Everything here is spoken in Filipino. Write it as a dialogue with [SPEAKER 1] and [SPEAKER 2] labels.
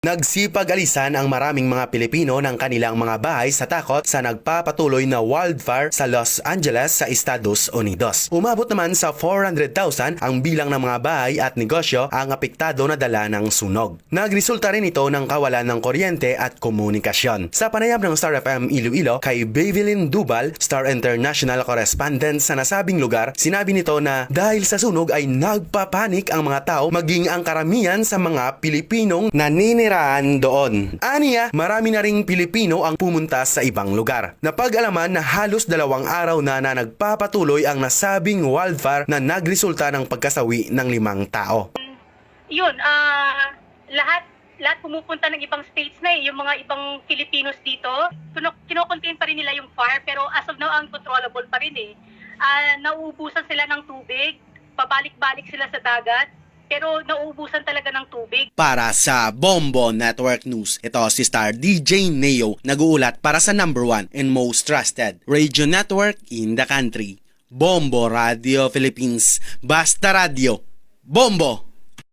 [SPEAKER 1] Nagsipag-alisan ang maraming mga Pilipino ng kanilang mga bahay sa takot sa nagpapatuloy na wildfire sa Los Angeles sa Estados Unidos. Umabot naman sa 400,000 ang bilang ng mga bahay at negosyo ang apektado na dala ng sunog. Nagresulta rin ito ng kawalan ng kuryente at komunikasyon. Sa panayam ng Star FM Iloilo kay Bevelyn Dubal, Star International correspondent sa nasabing lugar, sinabi nito na dahil sa sunog ay nagpapanik ang mga tao maging ang karamihan sa mga Pilipinong naninirahan doon. Aniya, marami na ring Pilipino ang pumunta sa ibang lugar. Napag-alaman na halos 2 araw na nagpapatuloy ang nasabing wildfire na nagresulta ng pagkasawi ng 5 tao.
[SPEAKER 2] Yun, lahat pumupunta ng ibang states na yung mga ibang Filipinos dito. Kinocontain pa rin nila yung fire pero as of now, uncontrollable pa rin nauubusan sila ng tubig, pabalik-balik sila sa dagat. Pero nauubusan talaga ng tubig.
[SPEAKER 1] Para sa Bombo Network News, ito si Star DJ Neo, nag-uulat para sa #1 and most trusted radio network in the country, Bombo Radio Philippines. Basta Radio, Bombo!